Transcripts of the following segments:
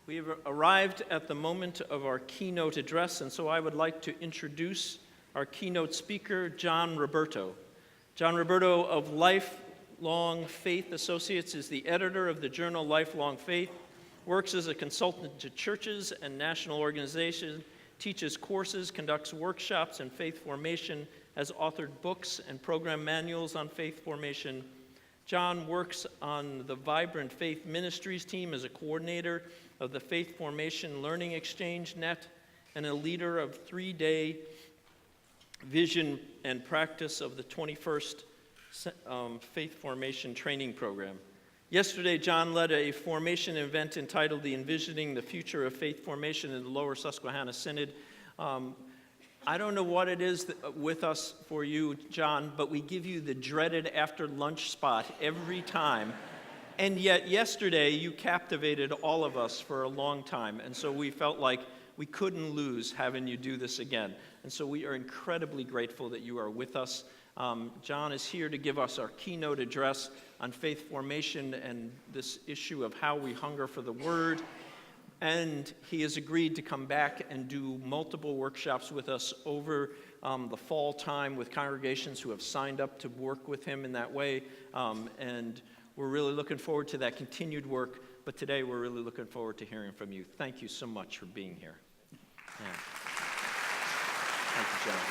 We have arrived at the moment of our keynote address, and so I would like to introduce our keynote speaker, John Roberto. John Roberto of Lifelong Faith Associates is the editor of the journal Lifelong Faith, works as a consultant to churches and national organizations, teaches courses, conducts workshops in faith formation, has authored books and program manuals on faith formation. John works on the Vibrant Faith Ministries team as a coordinator of the Faith Formation Learning Exchange Net and a leader of 3-day vision and practice of the 21st Faith Formation Training Program. Yesterday, John led a formation event entitled the Envisioning the Future of Faith Formation in the Lower Susquehanna Synod. I don't know what it is with us for you, John, but we give you the dreaded after lunch spot every time. And yet yesterday you captivated all of us for a long time. And so we felt like we couldn't lose having you do this again. And so we are incredibly grateful that you are with us. John is here to give us our keynote address on faith formation and this issue of how we hunger for the Word. And he has agreed to come back and do multiple workshops with us over the fall time with congregations who have signed up to work with him in that way. And we're really looking forward to that continued work. But today we're really looking forward to hearing from you. Thank you so much for being here. Yeah. Thank you, John.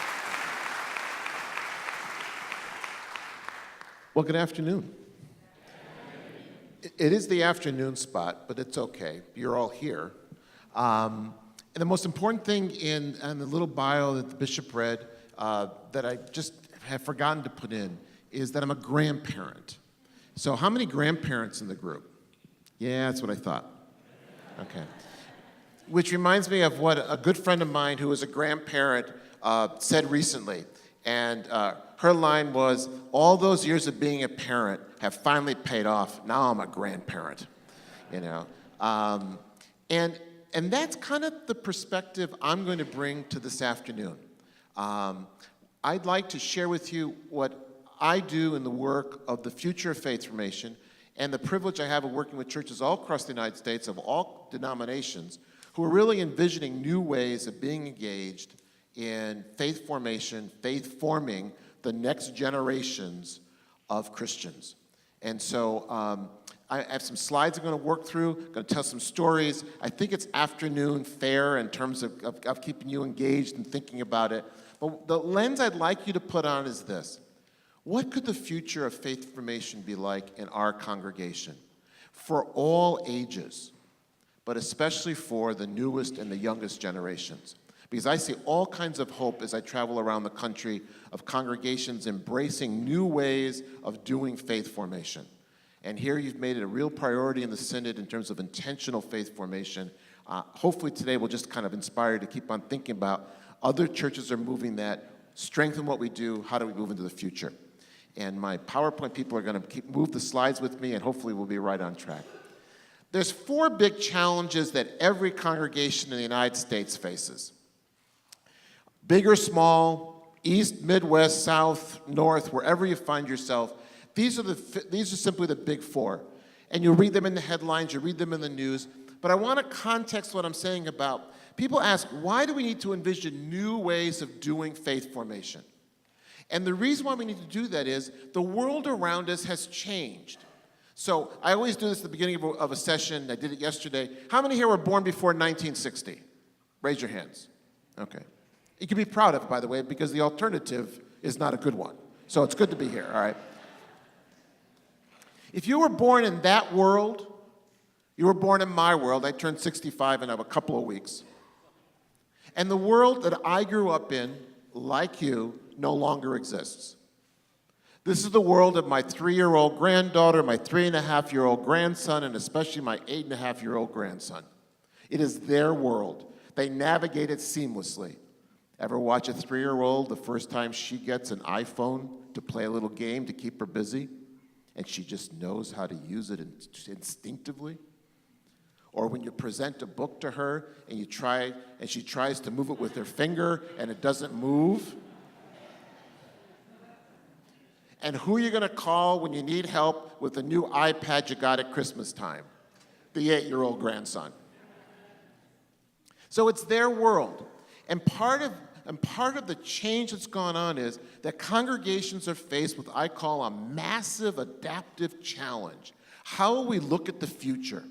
Well, good afternoon. It is the afternoon spot, but it's okay. You're all here. And the most important thing in the little bio that the bishop read that I just have forgotten to put in is that I'm a grandparent. So how many grandparents in the group? Yeah, that's what I thought. Okay. Which reminds me of what a good friend of mine who was a grandparent said recently. And her line was, all those years of being a parent have finally paid off. Now I'm a grandparent, you know. And that's kind of the perspective I'm going to bring to this afternoon. I'd like to share with you what I do in the work of the future of faith formation and the privilege I have of working with churches all across the United States of all denominations who are really envisioning new ways of being engaged in faith formation, faith forming the next generations of Christians. And so I have some slides I'm going to work through, going to tell some stories. I think it's afternoon fare in terms of keeping you engaged and thinking about it. But the lens I'd like you to put on is this. What could the future of faith formation be like in our congregation for all ages, but especially for the newest and the youngest generations? Because I see all kinds of hope as I travel around the country of congregations embracing new ways of doing faith formation. And here you've made it a real priority in the Synod in terms of intentional faith formation. Hopefully today will just kind of inspire you to keep on thinking about other churches are moving that, strengthen what we do, how do we move into the future? And my PowerPoint people are going to move the slides with me, and hopefully we'll be right on track. There's 4 big challenges that every congregation in the United States faces. Big or small, east, midwest, south, north, wherever you find yourself, these are simply the big 4. And you read them in the headlines, you read them in the news. But I want to context what I'm saying about, people ask, why do we need to envision new ways of doing faith formation? And the reason why we need to do that is the world around us has changed. So I always do this at the beginning of a session. I did it yesterday. How many here were born before 1960? Raise your hands. Okay. You can be proud of it, by the way, because the alternative is not a good one. So it's good to be here, all right? If you were born in that world, you were born in my world. I turned 65 in a couple of weeks. And the world that I grew up in, like you, no longer exists. This is the world of my 3-year-old granddaughter, my 3.5-year-old grandson, and especially my 8.5-year-old grandson. It is their world. They navigate it seamlessly. Ever watch a 3-year-old the first time she gets an iPhone to play a little game to keep her busy, and she just knows how to use it instinctively? Or when you present a book to her and she tries to move it with her finger and it doesn't move? And who are you going to call when you need help with the new iPad you got at Christmas time? The 8-year-old grandson. So it's their world. And part of the change that's gone on is that congregations are faced with what I call a massive adaptive challenge. How will we look at the future?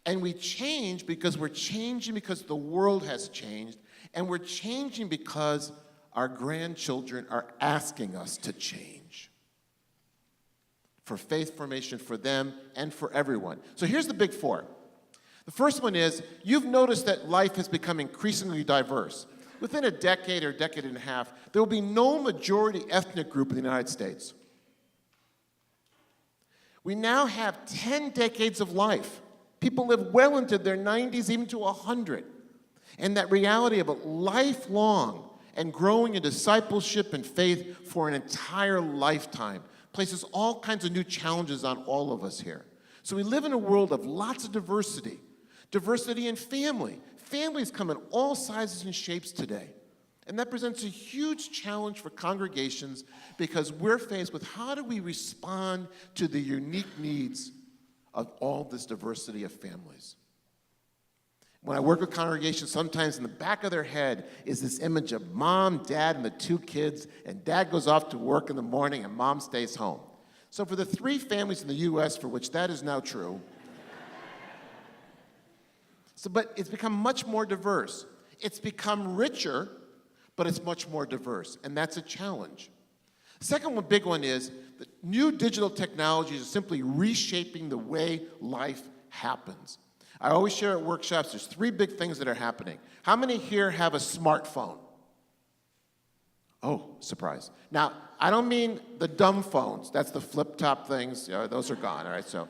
And we change because we're changing because the world has changed, and we're changing because our grandchildren are asking us to change for faith formation for them and for everyone. So here's the big four. The first one is, you've noticed that life has become increasingly diverse. Within a decade or decade and a half, there will be no majority ethnic group in the United States. We now have 10 decades of life. People live well into their 90s, even to 100. And that reality of a lifelong and growing in discipleship and faith for an entire lifetime places all kinds of new challenges on all of us here. So we live in a world of lots of diversity. Diversity in family. Families come in all sizes and shapes today. And that presents a huge challenge for congregations because we're faced with how do we respond to the unique needs of all this diversity of families. When I work with congregations, sometimes in the back of their head is this image of mom, dad, and the two kids, and dad goes off to work in the morning and mom stays home. So for the 3 families in the U.S. for which that is now true, but it's become much more diverse. It's become richer, but it's much more diverse, and that's a challenge. Second big one is that new digital technologies are simply reshaping the way life happens. I always share at workshops, there's 3 big things that are happening. How many here have a smartphone? Oh, surprise. Now, I don't mean the dumb phones. That's the flip-top things. Those are gone, all right? So,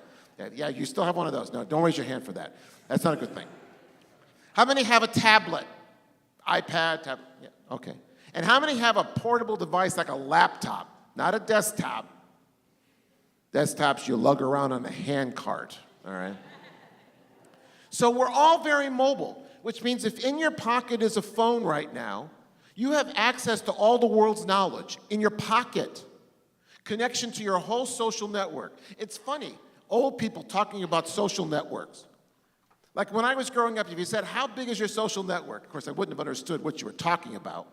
yeah, you still have one of those. No, don't raise your hand for that. That's not a good thing. How many have a tablet? iPad, tablet? Yeah, okay. And how many have a portable device like a laptop? Not a desktop. Desktops you lug around on a hand cart, all right? So we're all very mobile, which means if in your pocket is a phone right now, you have access to all the world's knowledge in your pocket. Connection to your whole social network. It's funny, old people talking about social networks. Like when I was growing up, if you said, how big is your social network? Of course, I wouldn't have understood what you were talking about.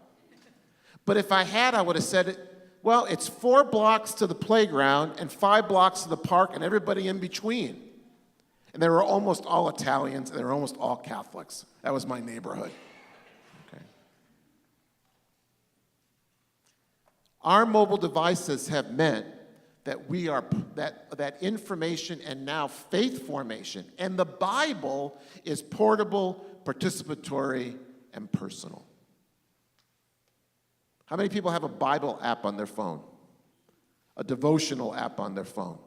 But if I had, I would have said it, well, it's 4 blocks to the playground and 5 blocks to the park and everybody in between. And they were almost all Italians and they were almost all Catholics. That was my neighborhood. Okay. Our mobile devices have meant that we are that information and now faith formation and the Bible is portable, participatory, and personal. How many people have a Bible app on their phone? A devotional app on their phone?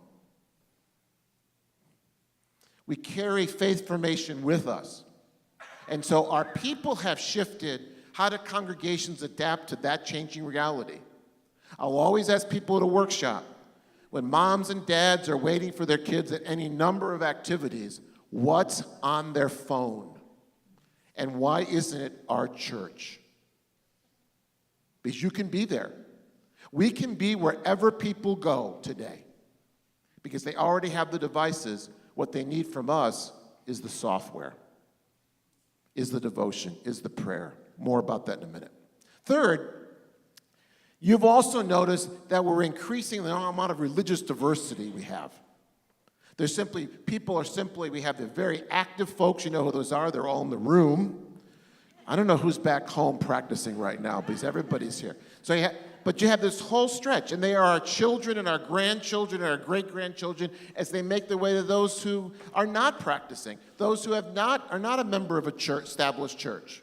We carry faith formation with us. And so our people have shifted. How do congregations adapt to that changing reality? I'll always ask people at a workshop, when moms and dads are waiting for their kids at any number of activities, what's on their phone? And why isn't it our church? Because you can be there. We can be wherever people go today. Because they already have the devices. What they need from us is the software, is the devotion, is the prayer. More about that in a minute. Third, you've also noticed that we're increasing the amount of religious diversity we have. We have the very active folks, you know who those are, they're all in the room. I don't know who's back home practicing right now because everybody's here. But you have this whole stretch, and they are our children and our grandchildren and our great-grandchildren as they make their way to those who are not practicing, those who are not a member of a church, established church.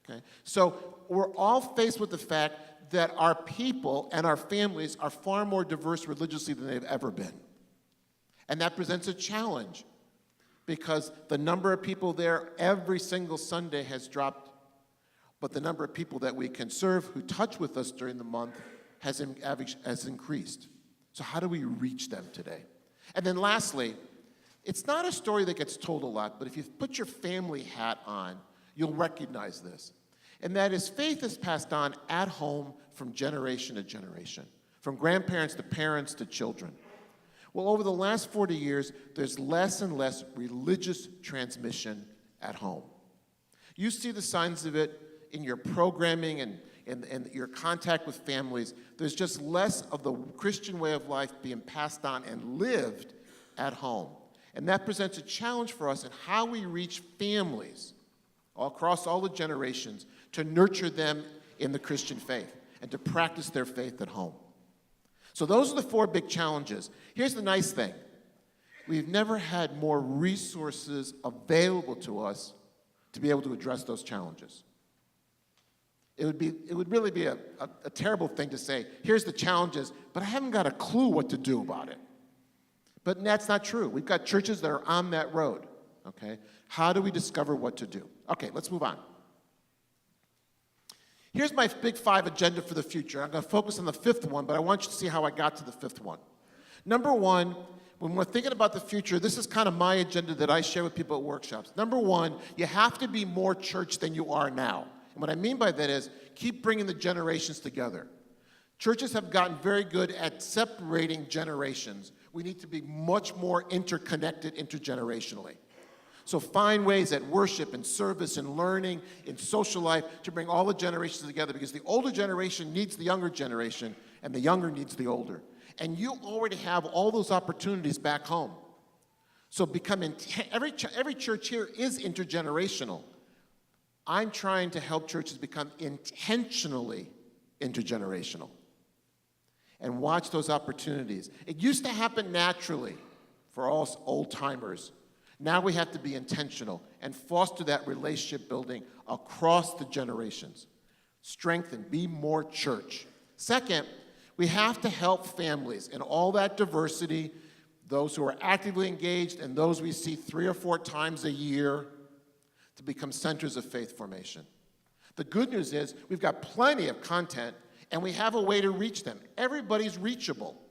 Okay? So we're all faced with the fact that our people and our families are far more diverse religiously than they've ever been. And that presents a challenge because the number of people there every single Sunday has dropped, but the number of people that we can serve who touch with us during the month has increased. So how do we reach them today? And then lastly, it's not a story that gets told a lot, but if you put your family hat on, you'll recognize this. And that is faith is passed on at home from generation to generation, from grandparents to parents to children. Well, over the last 40 years, there's less and less religious transmission at home. You see the signs of it in your programming and your contact with families. There's just less of the Christian way of life being passed on and lived at home. And that presents a challenge for us in how we reach families all across all the generations to nurture them in the Christian faith and to practice their faith at home. So those are the 4 big challenges. Here's the nice thing. We've never had more resources available to us to be able to address those challenges. It would really be a terrible thing to say, here's the challenges, but I haven't got a clue what to do about it. But that's not true. We've got churches that are on that road, okay? How do we discover what to do? Okay, let's move on. Here's my big 5 agenda for the future. I'm going to focus on the 5th one, but I want you to see how I got to the 5th one. Number 1, when we're thinking about the future, this is kind of my agenda that I share with people at workshops. Number 1, you have to be more church than you are now. And what I mean by that is keep bringing the generations together. Churches have gotten very good at separating generations. We need to be much more interconnected intergenerationally. So find ways at worship and service and learning, in social life, to bring all the generations together, because the older generation needs the younger generation, and the younger needs the older. And you already have all those opportunities back home. So every church here is intergenerational. I'm trying to help churches become intentionally intergenerational and watch those opportunities. It used to happen naturally for all old-timers. Now we have to be intentional and foster that relationship building across the generations. Strengthen, be more church. Second, we have to help families in all that diversity, those who are actively engaged and those we see 3 or 4 times a year, to become centers of faith formation. The good news is we've got plenty of content and we have a way to reach them. Everybody's reachable.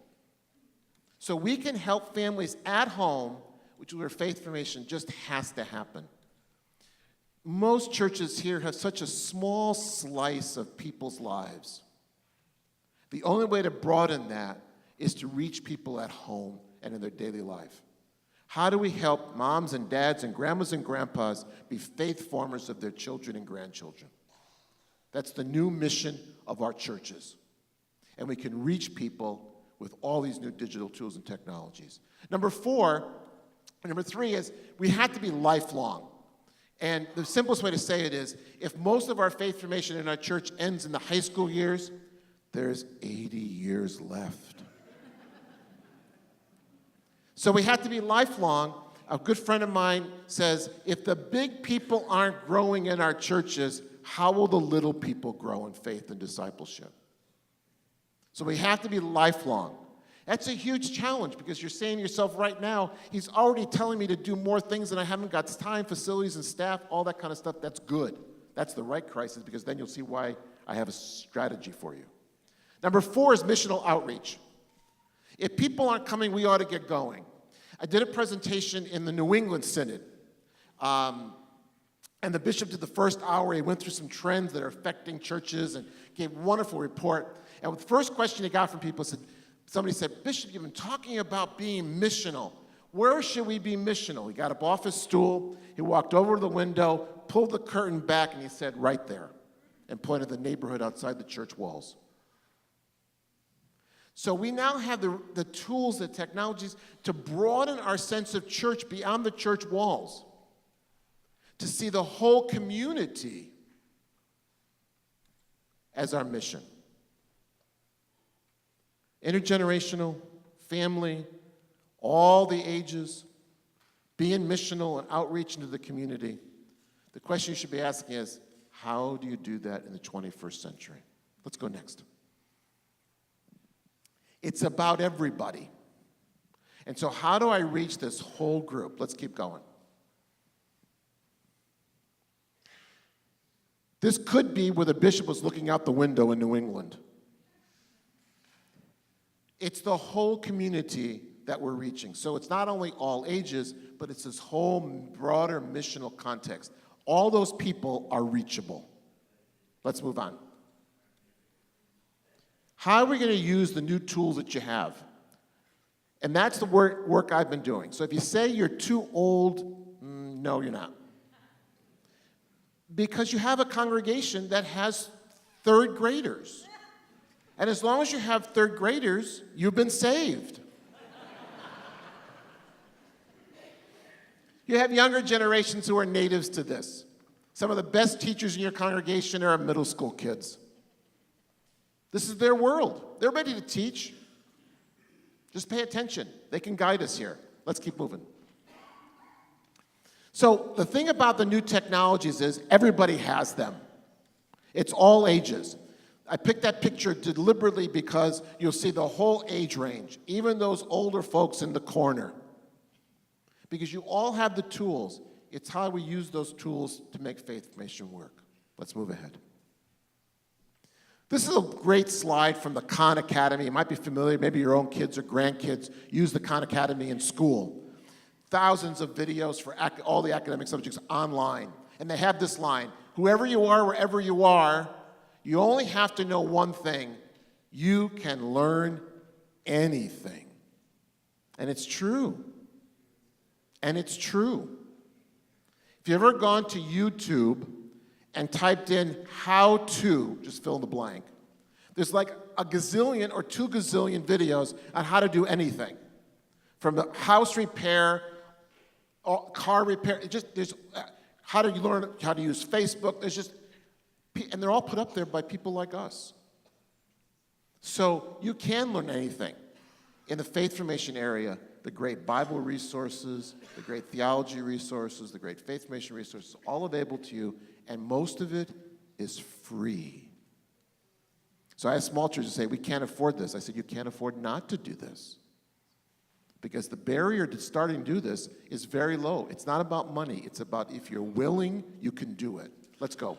So we can help families at home, which is where faith formation just has to happen. Most churches here have such a small slice of people's lives. The only way to broaden that is to reach people at home and in their daily life. How do we help moms and dads and grandmas and grandpas be faith formers of their children and grandchildren? That's the new mission of our churches. And we can reach people with all these new digital tools and technologies. Number 3 is we have to be lifelong. And the simplest way to say it is, if most of our faith formation in our church ends in the high school years, there's 80 years left. So we have to be lifelong. A good friend of mine says, if the big people aren't growing in our churches, how will the little people grow in faith and discipleship? So we have to be lifelong. That's a huge challenge, because you're saying to yourself right now, he's already telling me to do more things and I haven't got time, facilities and staff, all that kind of stuff. That's good. That's the right crisis, because then you'll see why I have a strategy for you. Number 4 is missional outreach. If people aren't coming, we ought to get going. I did a presentation in the New England Synod, and the bishop did the first hour. He went through some trends that are affecting churches and gave a wonderful report. And the first question he got from people somebody said, Bishop, you've been talking about being missional. Where should we be missional? He got up off his stool, he walked over to the window, pulled the curtain back, and he said, right there, and pointed the neighborhood outside the church walls. So we now have the tools, the technologies to broaden our sense of church beyond the church walls, to see the whole community as our mission. Intergenerational, family, all the ages, being missional and outreach into the community. The question you should be asking is, how do you do that in the 21st century? Let's go next. It's about everybody. And so how do I reach this whole group? Let's keep going. This could be where the bishop was looking out the window in New England. It's the whole community that we're reaching. So it's not only all ages, but it's this whole broader missional context. All those people are reachable. Let's move on. How are we going to use the new tools that you have? And that's the work I've been doing. So if you say you're too old, no, you're not. Because you have a congregation that has third graders. And as long as you have third graders, you've been saved. You have younger generations who are natives to this. Some of the best teachers in your congregation are middle school kids. This is their world. They're ready to teach. Just pay attention. They can guide us here. Let's keep moving. So the thing about the new technologies is everybody has them. It's all ages. I picked that picture deliberately because you'll see the whole age range, even those older folks in the corner. Because you all have the tools. It's how we use those tools to make faith formation work. Let's move ahead. This is a great slide from the Khan Academy. You might be familiar, maybe your own kids or grandkids use the Khan Academy in school. Thousands of videos for all the academic subjects online. And they have this line, whoever you are, wherever you are, you only have to know one thing. You can learn anything. And it's true. And it's true. If you've ever gone to YouTube and typed in how to, just fill in the blank, there's like a gazillion or 2 gazillion videos on how to do anything. From the house repair, car repair, there's how do you learn how to use Facebook, and they're all put up there by people like us. So you can learn anything. In the faith formation area, the great Bible resources, the great theology resources, the great faith formation resources, all available to you, and most of it is free. So I asked small churches to say, we can't afford this. I said, you can't afford not to do this. Because the barrier to starting to do this is very low. It's not about money. It's about if you're willing, you can do it. Let's go.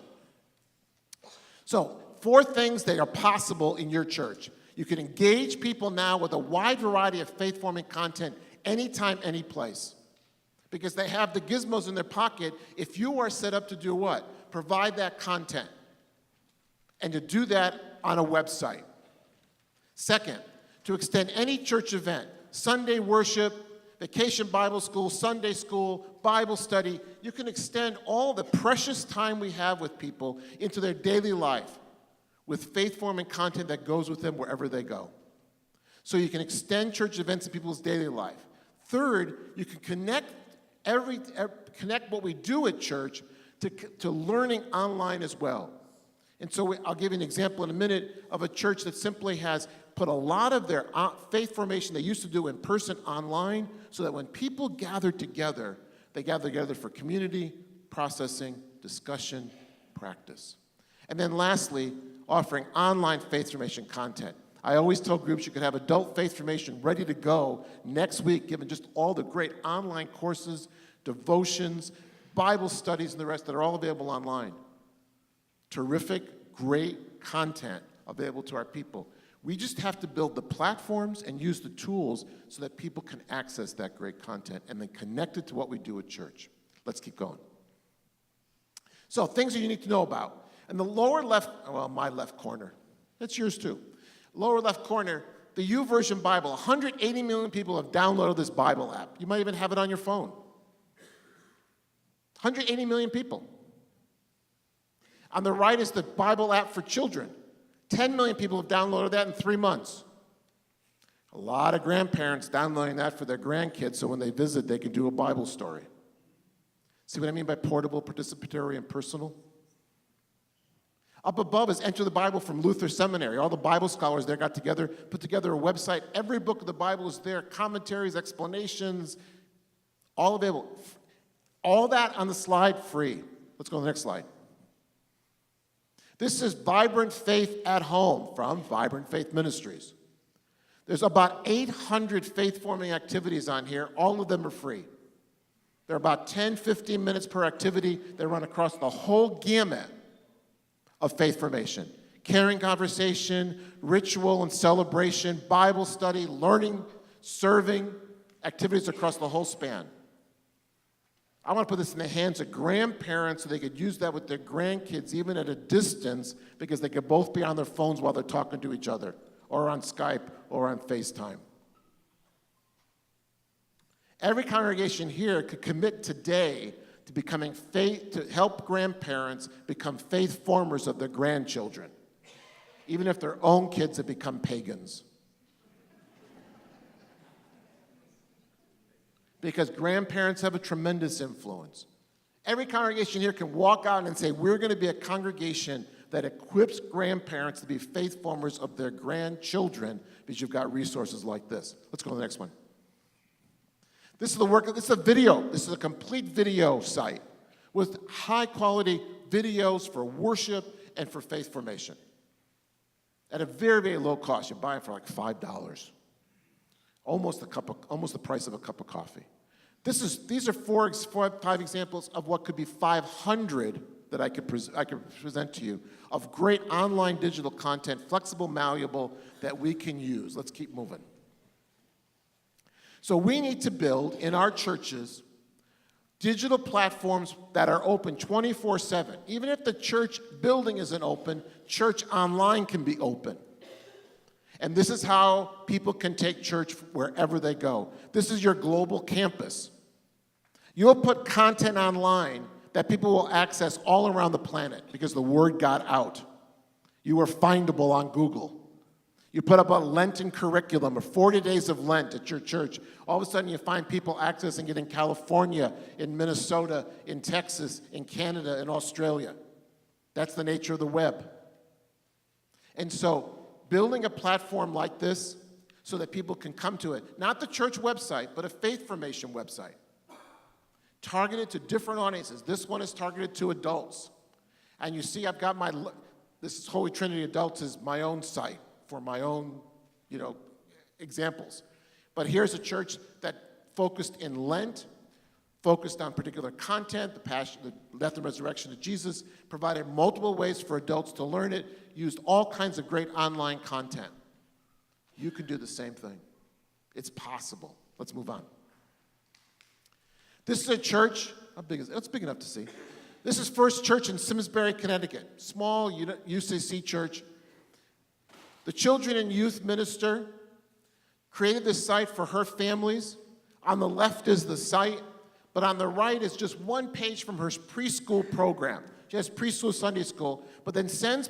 So 4 things that are possible in your church. You can engage people now with a wide variety of faith-forming content anytime, any place. Because they have the gizmos in their pocket if you are set up to do what? Provide that content. And to do that on a website. Second, to extend any church event, Sunday worship, vacation Bible school, Sunday school, Bible study, you can extend all the precious time we have with people into their daily life with faith-forming content that goes with them wherever they go. So you can extend church events in people's daily life. Third, you can connect what we do at church to learning online as well. And so I'll give you an example in a minute of a church that simply has put a lot of their faith formation they used to do in person online so that when people gather together, they gather together for community, processing, discussion, practice. And then lastly, offering online faith formation content. I always tell groups you could have adult faith formation ready to go next week, given just all the great online courses, devotions, Bible studies, and the rest that are all available online. Terrific, great content available to our people. We just have to build the platforms and use the tools so that people can access that great content and then connect it to what we do at church. Let's keep going. So, things that you need to know about. In the lower left, well, my left corner, that's yours too. Lower left corner, the YouVersion Bible. 180 million people have downloaded this Bible app. You might even have it on your phone. 180 million people. On the right is the Bible app for children. 10 million people have downloaded that in 3 months. A lot of grandparents downloading that for their grandkids so when they visit, they can do a Bible story. See what I mean by portable, participatory, and personal? Up above is Enter the Bible from Luther Seminary. All the Bible scholars there got together, put together a website. Every book of the Bible is there, commentaries, explanations, all available. All that on the slide, free. Let's go to the next slide. This is Vibrant Faith at Home from Vibrant Faith Ministries. There's about 800 faith-forming activities on here. All of them are free. They're about 10, 15 minutes per activity. They run across the whole gamut of faith formation. Caring conversation, ritual and celebration, Bible study, learning, serving, activities across the whole span. I want to put this in the hands of grandparents so they could use that with their grandkids even at a distance because they could both be on their phones while they're talking to each other or on Skype or on FaceTime. Every congregation here could commit today to help grandparents become faith formers of their grandchildren, even if their own kids have become pagans. Because grandparents have a tremendous influence. Every congregation here can walk out and say, we're going to be a congregation that equips grandparents to be faith formers of their grandchildren, because you've got resources like this. Let's go to the next one. This is a video. This is a complete video site with high-quality videos for worship and for faith formation at a very, very low cost. You buy it for like $5, almost the price of a cup of coffee. These are 5 examples of what could be 500 that I could present to you of great online digital content, flexible, malleable, that we can use. Let's keep moving. So we need to build in our churches digital platforms that are open 24/7. Even if the church building isn't open, church online can be open. And this is how people can take church wherever they go. This is your global campus. You'll put content online that people will access all around the planet because the word got out. You are findable on Google. You put up a Lenten curriculum or 40 days of Lent at your church. All of a sudden you find people accessing it in California, in Minnesota, in Texas, in Canada, in Australia. That's the nature of the web. And so building a platform like this so that people can come to it, not the church website, but a faith formation website, targeted to different audiences. This one is targeted to adults. And you see I've got this is Holy Trinity Adults is my own site for my own, examples. But here's a church that focused in Lent, focused on particular content, the passion, the death and resurrection of Jesus, provided multiple ways for adults to learn it, used all kinds of great online content. You can do the same thing. It's possible. Let's move on. This is a church, how big is it? It's big enough to see. This is First Church in Simsbury, Connecticut, small UCC church. The children and youth minister created this site for her families. On the left is the site, but on the right is just one page from her preschool program. She has preschool Sunday school, but then sends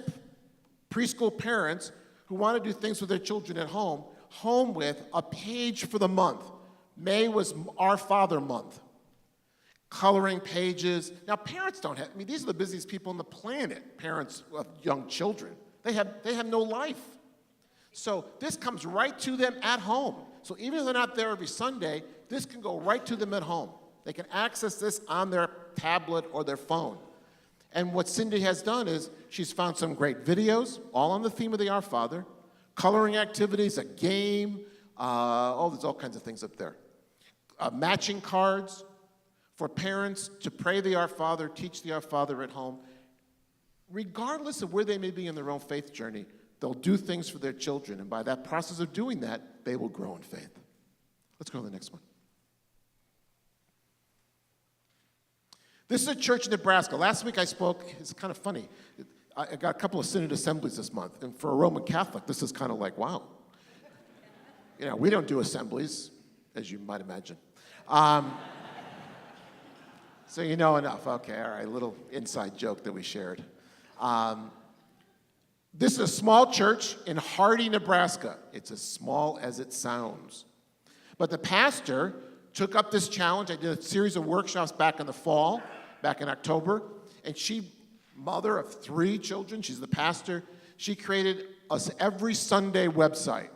preschool parents who want to do things with their children at home with a page for the month. May was Our Father month. Coloring pages. Now, parents don't have, these are the busiest people on the planet, parents of young children. They have no life. So this comes right to them at home. So even if they're not there every Sunday, this can go right to them at home. They can access this on their tablet or their phone. And what Cindy has done is she's found some great videos, all on the theme of the Our Father, coloring activities, a game, there's all kinds of things up there. Matching cards for parents to pray the Our Father, teach the Our Father at home. Regardless of where they may be in their own faith journey, they'll do things for their children, and by that process of doing that, they will grow in faith. Let's go to the next one. This is a church in Nebraska. Last week I spoke, it's kind of funny. I got a couple of Synod Assemblies this month, and for a Roman Catholic, this is kind of like, wow. We don't do assemblies, as you might imagine. So you know enough. Okay, all right, little inside joke that we shared. This is a small church in Hardy, Nebraska. It's as small as it sounds. But the pastor took up this challenge. I did a series of workshops back in the fall, back in October, and mother of 3 children, she's the pastor, she created us every Sunday website.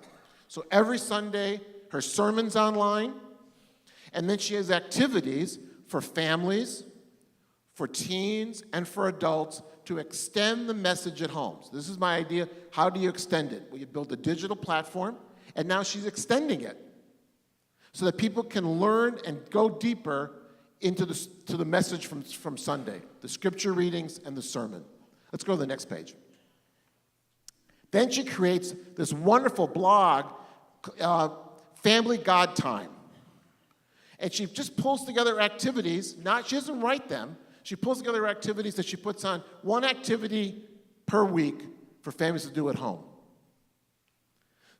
So every Sunday, her sermon's online, and then she has activities for families, for teens, and for adults to extend the message at home. So this is my idea. How do you extend it? Well, you build a digital platform, and now she's extending it so that people can learn and go deeper into the message from Sunday, the scripture readings and the sermon. Let's go to the next page. Then she creates this wonderful blog, Family God Time. And she just pulls together activities, she doesn't write them, she pulls together activities that she puts on, one activity per week for families to do at home.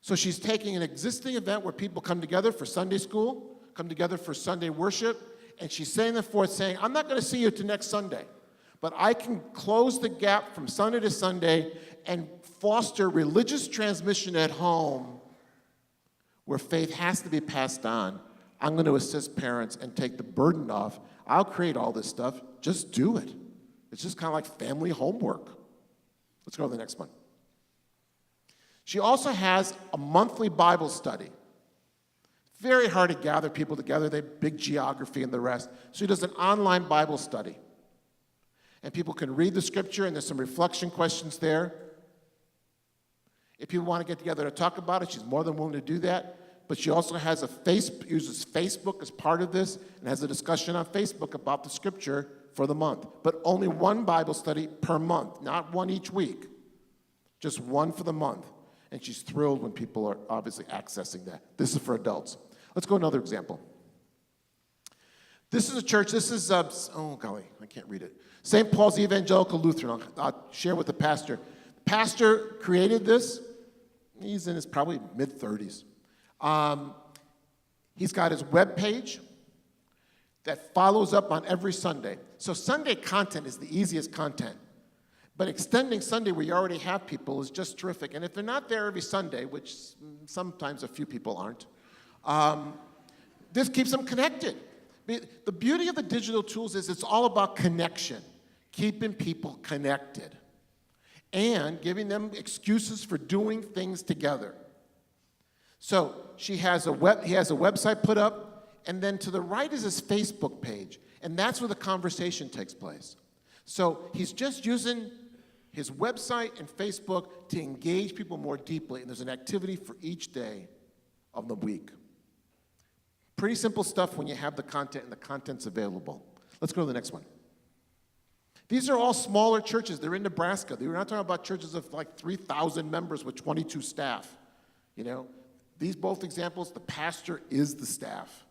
So she's taking an existing event where people come together for Sunday school, come together for Sunday worship, and she's setting them forth saying, I'm not going to see you till next Sunday, but I can close the gap from Sunday to Sunday and foster religious transmission at home where faith has to be passed on. I'm going to assist parents and take the burden off. I'll create all this stuff. Just do it. It's just kind of like family homework. Let's go to the next one. She also has a monthly Bible study. Very hard to gather people together. They have big geography and the rest. So she does an online Bible study. And people can read the scripture, and there's some reflection questions there. If people want to get together to talk about it, she's more than willing to do that. But she also has uses Facebook as part of this and has a discussion on Facebook about the scripture for the month. But only one Bible study per month, not one each week. Just one for the month. And she's thrilled when people are obviously accessing that. This is for adults. Let's go to another example. This is a church. This is, oh golly, I can't read it. St. Paul's Evangelical Lutheran. I'll share with the pastor. The pastor created this. He's in his probably mid-30s. He's got his web page that follows up on every Sunday. So Sunday content is the easiest content. But extending Sunday where you already have people is just terrific. And if they're not there every Sunday, which sometimes a few people aren't, this keeps them connected. The beauty of the digital tools is it's all about connection, keeping people connected, and giving them excuses for doing things together. So he has a website put up, and then to the right is his Facebook page, and that's where the conversation takes place. So he's just using his website and Facebook to engage people more deeply, and there's an activity for each day of the week. Pretty simple stuff when you have the content and the content's available. Let's go to the next one. These are all smaller churches. They're in Nebraska. We're not talking about churches of like 3,000 members with 22 staff. You know, these both examples, the pastor is the staff.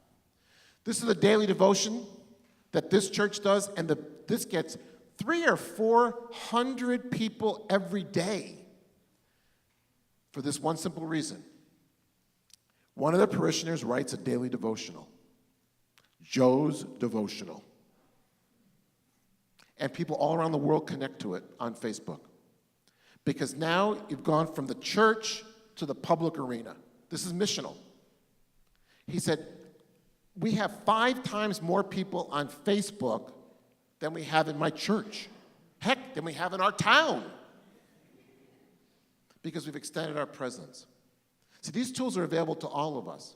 This is a daily devotion that this church does, and this gets 300 or 400 people every day for this one simple reason. One of the parishioners writes a daily devotional, Joe's Devotional. And people all around the world connect to it on Facebook. Because now you've gone from the church to the public arena. This is missional. He said, we have 5 times more people on Facebook than we have in my church. Heck, than we have in our town. Because we've extended our presence. See, these tools are available to all of us.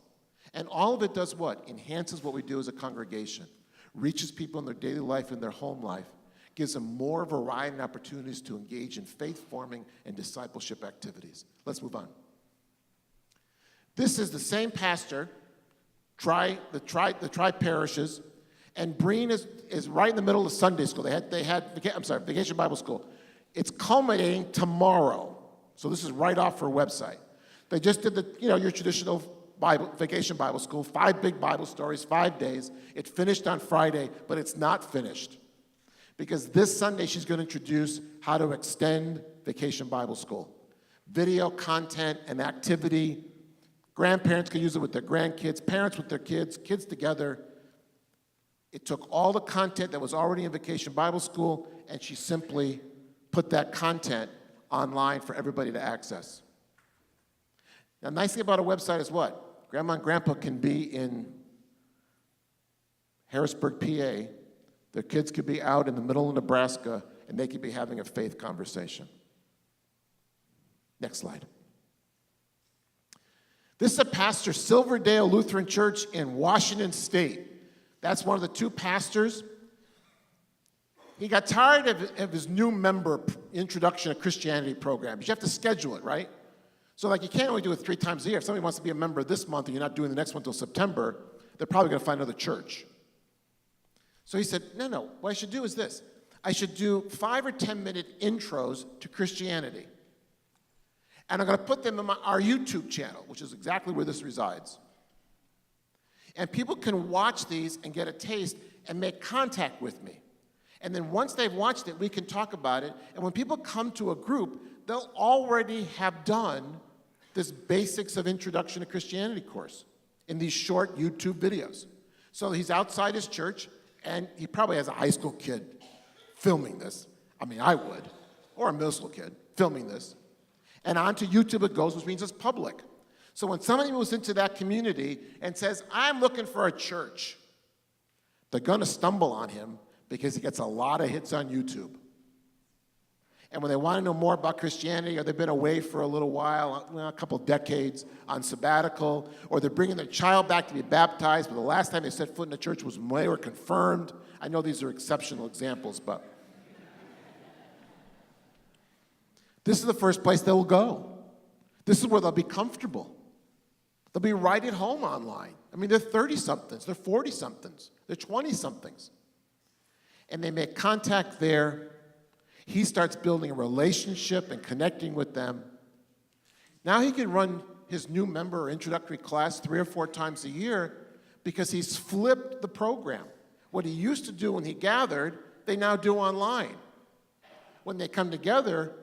And all of it does what? Enhances what we do as a congregation. Reaches people in their daily life and their home life. Gives them more variety and opportunities to engage in faith-forming and discipleship activities. Let's move on. This is the same pastor, the tri-parishes, and Breen is right in the middle of Sunday school. Vacation Bible School. It's culminating tomorrow. So this is right off her website. They just did your traditional vacation Bible school, 5 big Bible stories, 5 days. It finished on Friday, but it's not finished. Because this Sunday she's going to introduce how to extend Vacation Bible School. Video content and activity. Grandparents can use it with their grandkids, parents with their kids, kids together. It took all the content that was already in Vacation Bible School, and she simply put that content online for everybody to access. Now, the nice thing about a website is what? Grandma and Grandpa can be in Harrisburg, PA. Their kids could be out in the middle of Nebraska, and they could be having a faith conversation. Next slide. This is a pastor, Silverdale Lutheran Church in Washington State. That's one of the 2 pastors. He got tired of his new member Introduction to Christianity program. You have to schedule it, right? So you can't only do it 3 times a year. If somebody wants to be a member this month and you're not doing the next one until September, they're probably going to find another church. So he said, no, what I should do is this. I should do 5 or 10-minute intros to Christianity. And I'm going to put them on our YouTube channel, which is exactly where this resides. And people can watch these and get a taste and make contact with me. And then once they've watched it, we can talk about it. And when people come to a group, they'll already have done this Basics of Introduction to Christianity course in these short YouTube videos. So he's outside his church, and he probably has a high school kid filming this. I mean, I would. Or a middle school kid filming this. And onto YouTube it goes, which means it's public. So when somebody moves into that community and says, I'm looking for a church, they're going to stumble on him because he gets a lot of hits on YouTube. And when they want to know more about Christianity, or they've been away for a little while, a couple decades on sabbatical, or they're bringing their child back to be baptized, but the last time they set foot in the church was when they were confirmed. I know these are exceptional examples, but this is the first place they will go. This is where they'll be comfortable. They'll be right at home online. I mean, they're 30-somethings, they're 40-somethings, they're 20-somethings. And they make contact there. He starts building a relationship and connecting with them. Now he can run his new member or introductory class 3 or 4 times a year because he's flipped the program. What he used to do when he gathered, they now do online. When they come together,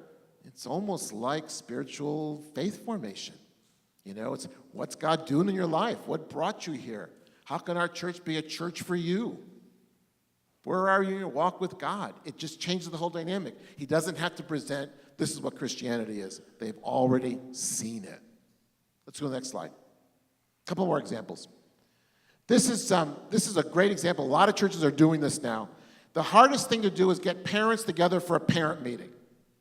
it's almost like spiritual faith formation. You know, it's what's God doing in your life? What brought you here? How can our church be a church for you? Where are you in your walk with God? It just changes the whole dynamic. He doesn't have to present, this is what Christianity is. They've already seen it. Let's go to the next slide. A couple more examples. This is a great example. A lot of churches are doing this now. The hardest thing to do is get parents together for a parent meeting.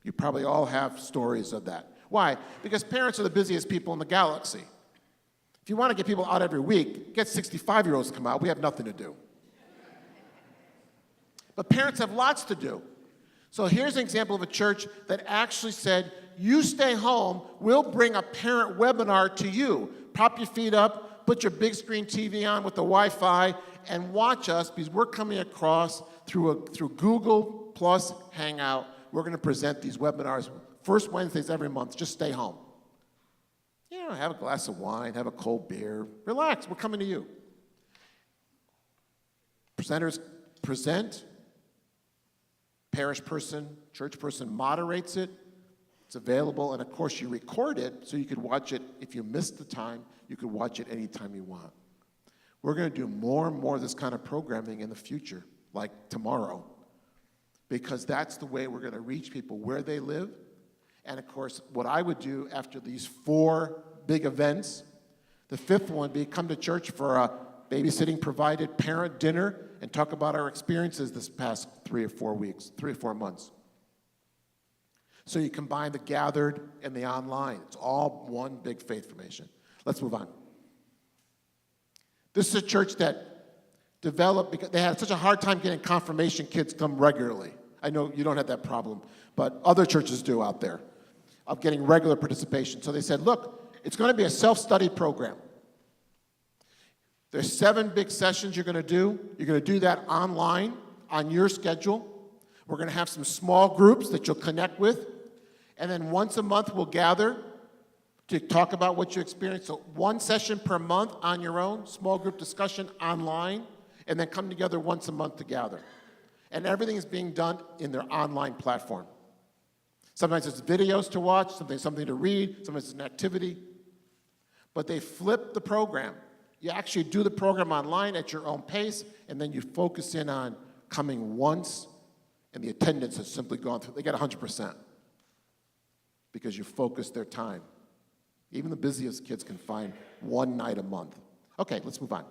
You probably all have stories of that. Why? Because parents are the busiest people in the galaxy. If you want to get people out every week, get 65-year-olds to come out. We have nothing to do. But parents have lots to do. So here's an example of a church that actually said, you stay home, we'll bring a parent webinar to you. Prop your feet up, put your big screen TV on with the Wi-Fi, and watch us because we're coming across through Google Plus Hangout. We're going to present these webinars first Wednesdays every month. Just stay home. You know, have a glass of wine, have a cold beer. Relax, we're coming to you. Presenters present. Parish person, church person moderates it. It's available, and of course you record it so you could watch it. If you missed the time, you could watch it anytime you want. We're going to do more and more of this kind of programming in the future, like tomorrow, because that's the way we're going to reach people where they live. And of course, what I would do after these 4 big events, the 5th one would be come to church for a babysitting provided parent dinner and talk about our experiences this past 3 or 4 weeks, 3 or 4 months. So you combine the gathered and the online. It's all one big faith formation. Let's move on. This is a church that developed because they had such a hard time getting confirmation kids come regularly. I know you don't have that problem, but other churches do out there, of getting regular participation. So they said, look, it's going to be a self-study program. There's 7 big sessions you're going to do. You're going to do that online on your schedule. We're going to have some small groups that you'll connect with. And then once a month, we'll gather to talk about what you experienced. So 1 session per month on your own, small group discussion online, and then come together once a month to gather. And everything is being done in their online platform. Sometimes it's videos to watch, sometimes something to read, sometimes it's an activity. But they flip the program. You actually do the program online at your own pace, and then you focus in on coming once, and the attendance has simply gone through. They get 100% because you focus their time. Even the busiest kids can find 1 night a month. Okay, let's move on.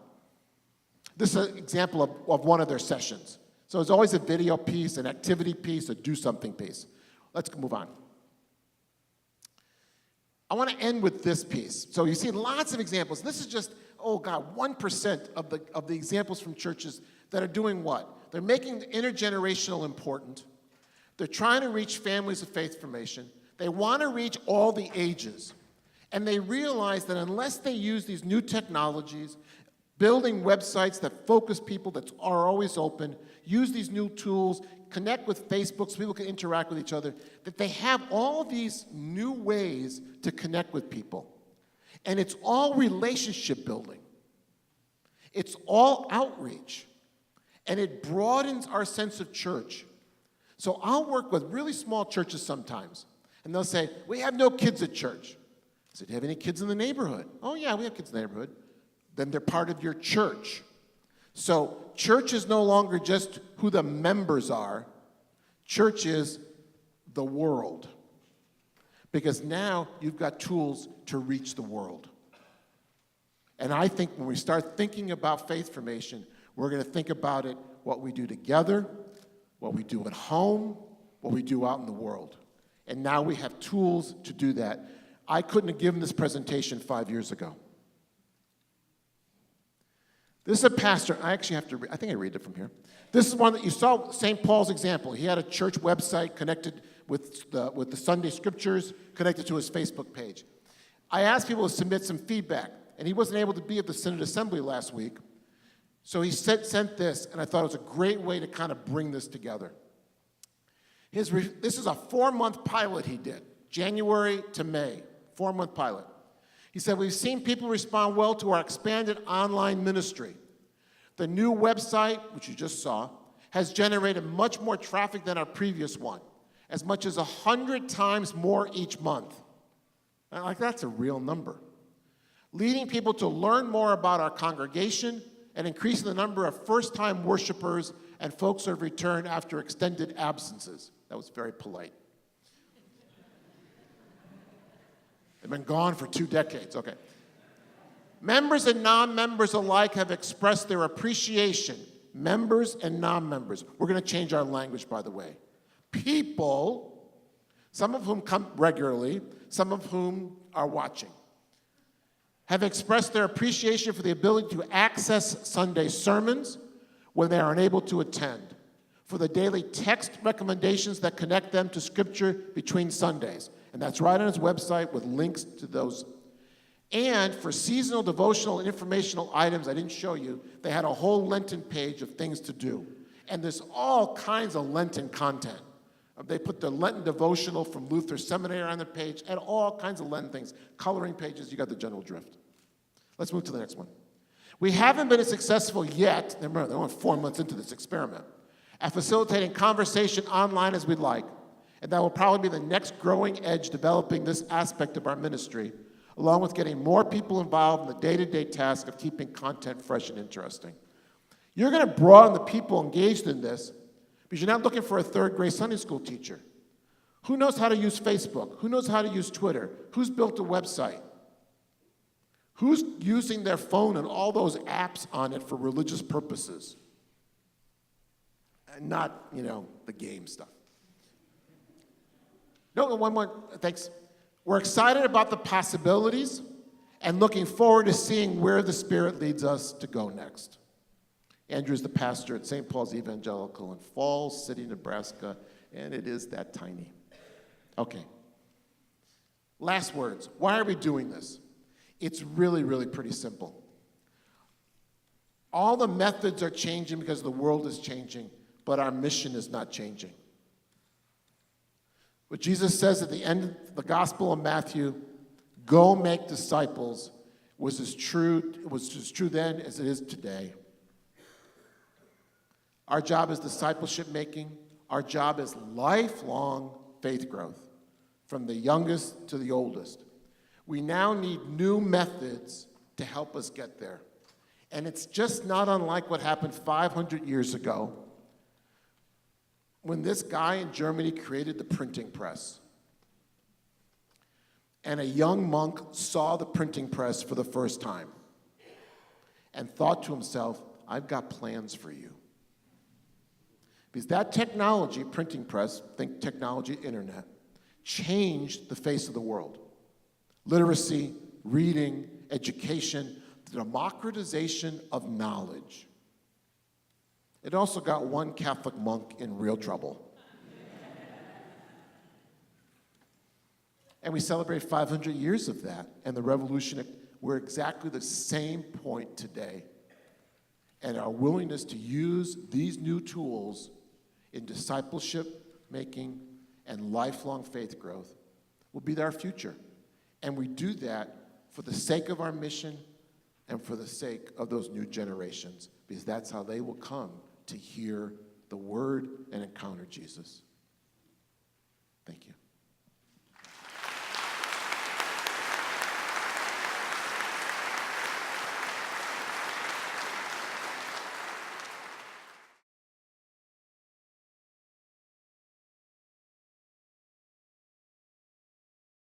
This is an example of one of their sessions. So there's always a video piece, an activity piece, a do something piece. Let's move on. I want to end with this piece. So you see lots of examples. This is just, 1% of the examples from churches that are doing what? They're making the intergenerational important. They're trying to reach families of faith formation. They want to reach all the ages. And they realize that unless they use these new technologies, building websites that focus people that are always open, use these new tools, connect with Facebook so people can interact with each other, that they have all these new ways to connect with people. And it's all relationship building. It's all outreach. And it broadens our sense of church. So I'll work with really small churches sometimes. And they'll say, we have no kids at church. I said, do you have any kids in the neighborhood? Oh, yeah, we have kids in the neighborhood. Then they're part of your church. So church is no longer just who the members are. Church is the world. Because now you've got tools to reach the world. And I think when we start thinking about faith formation, we're going to think about it, what we do together, what we do at home, what we do out in the world. And now we have tools to do that. I couldn't have given this presentation 5 years ago. This is a pastor. I actually have to I think I read it from here. This is one that you saw, St. Paul's example. He had a church website connected with the Sunday scriptures, connected to his Facebook page. I asked people to submit some feedback, and he wasn't able to be at the Synod Assembly last week. So he sent this, and I thought it was a great way to kind of bring this together. This is a 4-month pilot he did, January to May, 4-month pilot. He said, we've seen people respond well to our expanded online ministry. The new website, which you just saw, has generated much more traffic than our previous one, as much as 100 times more each month. And like, that's a real number. Leading people to learn more about our congregation and increasing the number of first-time worshipers and folks who have returned after extended absences. That was very polite. They've been gone for 2 decades. Okay. Members and non-members alike have expressed their appreciation. Members and non-members. We're going to change our language, by the way. People, some of whom come regularly, some of whom are watching, have expressed their appreciation for the ability to access Sunday sermons when they are unable to attend, for the daily text recommendations that connect them to Scripture between Sundays. And that's right on his website with links to those. And for seasonal devotional and informational items I didn't show you, they had a whole Lenten page of things to do. And there's all kinds of Lenten content. They put the Lenten devotional from Luther Seminary on the page, and all kinds of Lenten things. Coloring pages, you got the general drift. Let's move to the next one. We haven't been as successful yet, remember, they're only 4 months into this experiment, at facilitating conversation online as we'd like. And that will probably be the next growing edge developing this aspect of our ministry, along with getting more people involved in the day-to-day task of keeping content fresh and interesting. You're going to broaden the people engaged in this because you're not looking for a third-grade Sunday school teacher. Who knows how to use Facebook? Who knows how to use Twitter? Who's built a website? Who's using their phone and all those apps on it for religious purposes? And not, the game stuff. No, one more, thanks. We're excited about the possibilities and looking forward to seeing where the Spirit leads us to go next. Andrew is the pastor at St. Paul's Evangelical in Falls City, Nebraska, and it is that tiny. Okay. Last words. Why are we doing this? It's really, really pretty simple. All the methods are changing because the world is changing, but our mission is not changing. What Jesus says at the end of the Gospel of Matthew, go make disciples, was as true then as it is today. Our job is discipleship making. Our job is lifelong faith growth, from the youngest to the oldest. We now need new methods to help us get there. And it's just not unlike what happened 500 years ago when this guy in Germany created the printing press. And a young monk saw the printing press for the first time and thought to himself, I've got plans for you. Because that technology, printing press, think technology, internet, changed the face of the world. Literacy, reading, education, the democratization of knowledge. It also got one Catholic monk in real trouble. And we celebrate 500 years of that. And the revolution, we're exactly the same point today. And our willingness to use these new tools in discipleship making and lifelong faith growth will be our future. And we do that for the sake of our mission and for the sake of those new generations, because that's how they will come to hear the word and encounter Jesus. Thank you.